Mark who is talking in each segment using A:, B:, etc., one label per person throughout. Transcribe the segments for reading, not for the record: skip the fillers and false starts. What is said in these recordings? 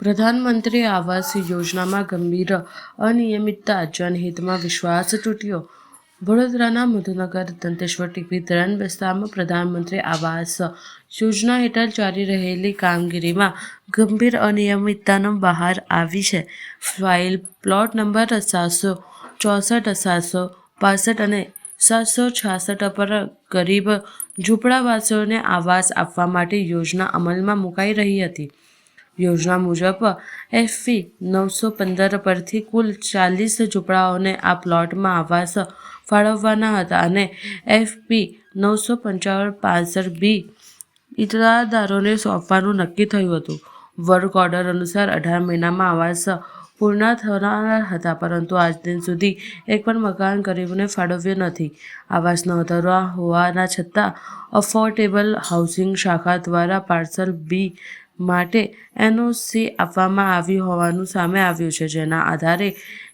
A: પ્રધાનમંત્રી આવાસ યોજનામાં ગંભીર અનિયમિતતા, જનહિતમાં વિશ્વાસ તૂટ્યો. વડોદરાના મધુનગર દંતેશ્વર ટીપી 3 વિસ્તારમાં પ્રધાનમંત્રી આવાસ યોજના હેઠળ ચાલી રહેલી કામગીરીમાં ગંભીર અનિયમિતતાનો બહાર આવી છે. ફાઇલ પ્લોટ નંબર 764, 765 અને 766 પર ગરીબ ઝૂંપડાવાસીઓને આવાસ આપવા માટે યોજના અમલમાં મુકાઈ રહી હતી. યોજના મુજબ FP 915 પરથી કુલ 40 ઝૂંપડાઓને આ પ્લોટમાં આવાસ ફાળવવાના હતા અને FP 955B ઇતરાદારોને સોંપવાનું નક્કી થયું હતું. વર્ક ઓર્ડર અનુસાર 18 મહિનામાં આવાસ પૂર્ણ થવાના હતા, પરંતુ આજ દિન સુધી એક પણ મકાન ગરીબોને ફાળવ્યું નથી. આવાસ ન હોવાના છતાં અફોર્ડેબલ હાઉસિંગ શાખા દ્વારા પાર્સલ B માટે NOC આપવામાં આવ્યું હોવાનું સામે આવ્યું છે, જેના આધારે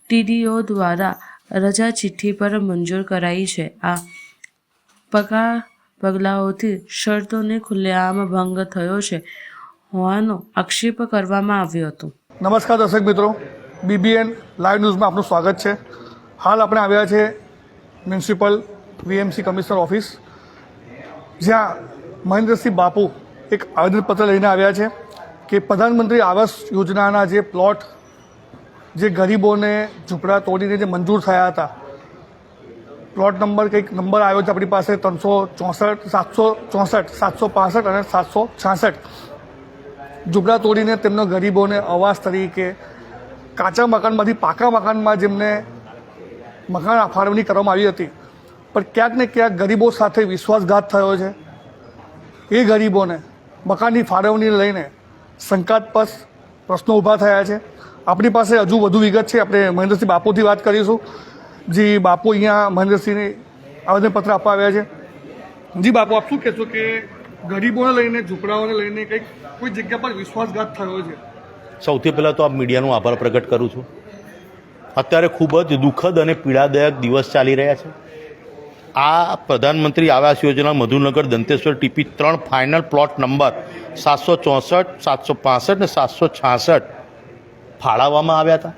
A: TDO દ્વારા રજા ચિઠ્ઠી પર મંજૂર કરાઈ છે. આ પગલાઓથી શરતોને ખુલ્લેઆમ ભંગ થયો છે હોવાનો આક્ષેપ કરવામાં આવ્યો હતો.
B: નમસ્કાર દર્શક મિત્રો, BBN લાઈવ ન્યૂઝમાં આપનું સ્વાગત છે. હાલ આપણે આવ્યા છે મ્યુનિસિપલ VMC કમિશનર ઓફિસ, જ્યાં મહેન્દ્રસિંહ બાપુ એક આવેદનપત્ર લઈને આવ્યા છે કે પ્રધાનમંત્રી આવાસ યોજનાના જે પ્લોટ જે ગરીબોને ઝૂંપડા તોડીને જે મંજૂર થયા હતા, પ્લોટ નંબર કંઈક નંબર આવ્યો છે આપણી પાસે 364, 764, 765 અને 766, ઝૂંપડા તોડીને તેમનો ગરીબોને આવાસ તરીકે કાચા મકાનમાંથી પાકા મકાનમાં જેમને મકાન ફાળવણી કરવામાં આવી હતી, પણ ક્યાંક ને ક્યાંક ગરીબો સાથે વિશ્વાસઘાત થયો છે. એ ગરીબોને મકાનની ફાળવણીને લઈને શંકાસ્પદ પ્રશ્નો ઊભા થયા છે. આપણી પાસે હજુ વધુ વિગત છે, આપણે મહેન્દ્રસિંહ બાપુથી વાત કરીશું. જી બાપુ અહીંયા મહેન્દ્રસિંહને આવેદનપત્ર આપવા આવ્યા છે. જી બાપુ, આપ શું કહેશો કે ગરીબોને લઈને, ઝૂંપડાઓને લઈને કંઈક કોઈ જગ્યા પર વિશ્વાસઘાત થયો છે?
C: સૌથી પહેલાં તો આપ મીડિયાનો આભાર પ્રગટ કરું છું. અત્યારે ખૂબ જ દુઃખદ અને પીડાદાયક દિવસ ચાલી રહ્યા છે. આ પ્રધાનમંત્રી Awas Yojana Madhunagar Danteshwar TP 3 final plot number 764, 765 અને 766 ફાળવવામાં આવ્યા હતા.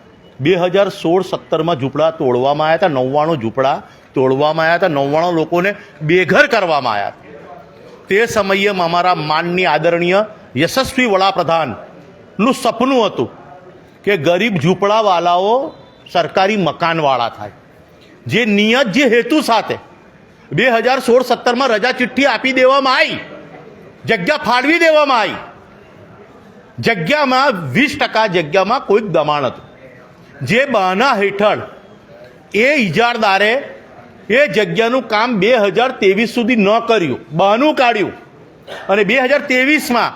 C: 2016-17માં ઝૂંપડા તોડવામાં આવ્યા હતા. 99 ઝૂંપડા તોડવામાં આવ્યા હતા. 99 લોકોને બેઘર કરવામાં આવ્યા હતા. તે સમયે અમારા માનની આદરણીય યશસ્વી વડાપ્રધાનનું સપનું હતું કે ગરીબ ઝૂંપડાવાળાઓ સરકારી મકાનવાળા થાય. જે નિયત, જે હેતુ સાથે 2016-17માં રજા ચિઠ્ઠી આપી દેવામાં આવી, જગ્યા ફાળવી દેવામાં આવી. જગ્યામાં 20% જગ્યામાં કોઈક દબાણ હતું. જે બહાના હેઠળ એ ઇજારદારે એ જગ્યાનું કામ 2023 સુધી ન કર્યું, બહાનું કાઢ્યું અને 2023માં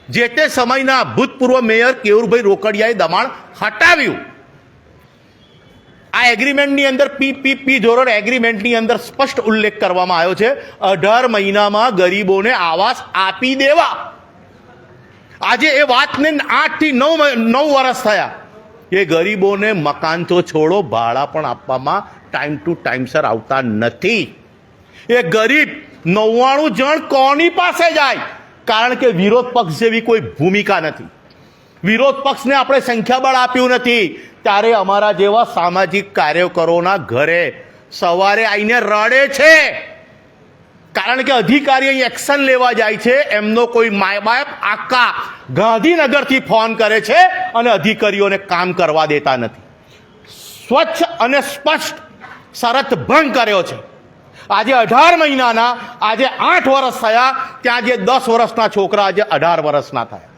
C: જે તે સમયના ભૂતપૂર્વ મેયર કેયુરભાઈ રોકડિયાએ દબાણ હટાવ્યું. આ એગ્રીમેન્ટની અંદર PPP ધોરણ એગ્રીમેન્ટની અંદર સ્પષ્ટ ઉલ્લેખ કરવામાં આવ્યો છે 18 મહિનામાં ગરીબોને આવાસ આપી દેવા. આજે એ વાતને 8 થી 9 વર્ષ થયા. એ ગરીબોને મકાન તો છોડો, ભાડા પણ આપવામાં ટાઈમ ટુ ટાઈમસર આવતા નથી. એ ગરીબ 99 જણ કોની પાસે જાય? કારણ કે વિરોધ પક્ષ જેવી કોઈ ભૂમિકા નથી. વિરોધ પક્ષને આપણે સંખ્યાબળ આપ્યું નથી. ત્યારે અમારા જેવા સામાજિક કાર્યકરોના ઘરે સવારે આવીને રડે છે, કારણ કે અધિકારી અહીં એક્શન લેવા જાય છે. એમનો કોઈ મા બાપ આખા ગાંધીનગરથી ફોન કરે છે અને અધિકારીઓને કામ કરવા દેતા નથી. સ્વચ્છ અને સ્પષ્ટ શરત ભંગ કર્યો છે. આજે 18 મહિનાના, આજે 8 વર્ષ થયા, ત્યાં જે 10 વર્ષના છોકરા આજે 18 વર્ષના થયા.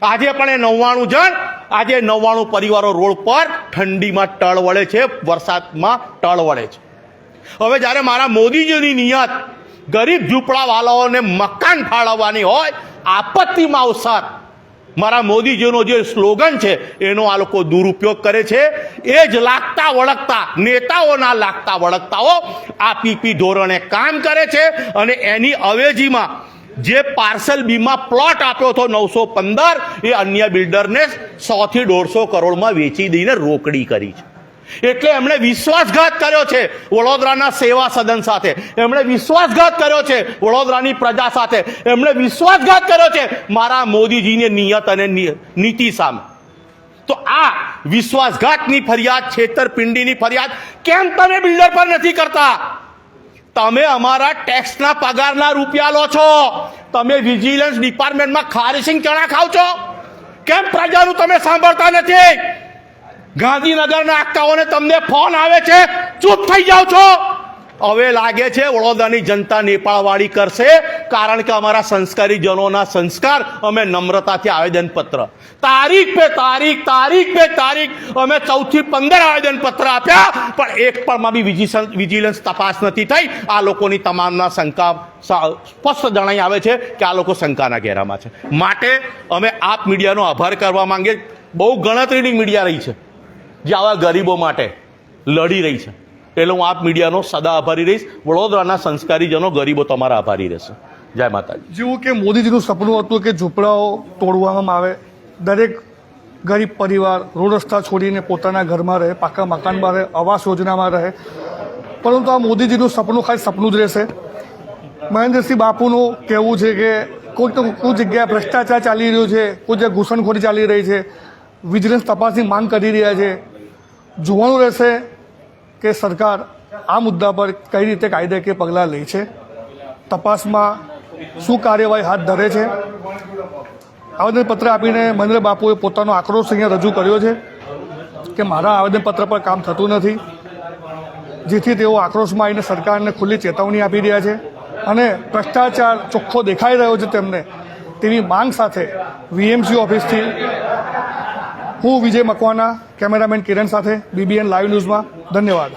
C: આજે પણ એ 99 જણ, આજે 99 પરિવારો રોડ પર ઠંડીમાં ટળ વળે છે, વરસાદમાં ટળ વળે છે. હવે જ્યારે મારા મોદીજીની નિયત ગરીબ ઝૂંપડાવાળાઓને મકાન ફાળવવાની હોય, આપત્તિમાં અવસર મારા મોદીજીનો જે સ્લોગન છે એનો આ લોકો દુરુપયોગ કરે છે. એ જ લાગતા વળગતા નેતાઓના લાગતા વળગતાઓ આ PP ધોરણે કામ કરે છે અને એની અવેજીમાં જે પાર્સલ બીમાં પ્લોટ આપ્યો હતો 915, એ અન્ય બિલ્ડરને 100 થી 150 કરોડમાં વેચી દઈને રોકડી કરી છે. એટલે એમણે વિશ્વાસઘાત કર્યો છે વડોદરાના સેવા સદન સાથે, એમણે વિશ્વાસઘાત કર્યો છે વડોદરાની પ્રજા સાથે, એમણે વિશ્વાસઘાત કર્યો છે મારા મોદીજીની નિયત અને નીતિ સામે. તો આ વિશ્વાસઘાતની ફરિયાદ, છેતરપિંડીની ફરિયાદ કેમ તમે બિલ્ડર પર નથી કરતા? તમે અમારા ટેક્સના પગારના રૂપિયા લો છો, તમે વિજિલન્સ ડિપાર્ટમેન્ટમાં ખારીસિંગ ચણા ખાવ છો, કેમ પ્રજાનું તમે સાંભળતા નથી? ગાંધીનગરના આકાઓને તમને ફોન આવે છે, ચૂપ થઈ જાઓ છો. હવે લાગે છે વડોદરાની જનતા નેપાળવાળી કરશે, કારણ કે અમારા સંસ્કારી જનોના સંસ્કાર, અમે નમ્રતાથી આવેદનપત્ર તારીખ પે તારીખ અમે 4 થી 15 આવેદનપત્ર આપ્યા, પણ એક પણમાં બી વિજિલન્સ તપાસ નથી થઈ. આ લોકોની તમામના શંકા સ્પષ્ટ જણાઈ આવે છે કે આ લોકો શંકાના ઘેરામાં છે. માટે અમે આપ મીડિયાનો આભાર કરવા માંગીએ. બહુ ગણતરીની મીડિયા રહી છે જે આવા ગરીબો માટે લડી રહી છે, એટલે હું આપ મીડિયાનો સદા આભારી રહીશ. વડોદરાના સંસ્કારીજનો, ગરીબો તમારા આભારી રહેશે. જય માતાજી.
B: જેવું કે મોદીજીનું સપનું હતું કે ઝૂંપડાઓ તોડવામાં આવે, દરેક ગરીબ પરિવાર રોડ રસ્તા છોડીને પોતાના ઘરમાં રહે, પાકા મકાનમાં રહે, આવાસ યોજનામાં રહે, પરંતુ આ મોદીજીનું સપનું ખાલી સપનું જ રહેશે. મહેન્દ્રસિંહ બાપુનું કહેવું છે કે કોઈ જગ્યાએ ભ્રષ્ટાચાર ચાલી રહ્યો છે, કોઈ જગ્યાએ ઘૂસણખોરી ચાલી રહી છે, વિજિલન્સ તપાસની માંગ કરી રહ્યા છે. જોવાનું રહેશે કે સરકાર આ મુદ્દા પર કઈ રીતે કાયદાકીય પગલાં લે છે, તપાસમાં શું કાર્યવાહી હાથ ધરે છે. આવેદનપત્ર આપીને મહેન્દ્ર બાપુએ પોતાનો આક્રોશ અહીંયા રજૂ કર્યો છે કે મારા આવેદનપત્ર પર કામ થતું નથી, જેથી તેઓ આક્રોશમાં આવીને સરકારને ખુલ્લી ચેતવણી આપી રહ્યા છે અને ભ્રષ્ટાચાર ચોખ્ખો દેખાઈ રહ્યો છે તેમને, તેવી માંગ સાથે વીએમસી ઓફિસથી હું વિજય મકવાના, કેમેરામેન કિરણ સાથે, BBN લાઈવ ન્યૂઝમાં. ધન્યવાદ.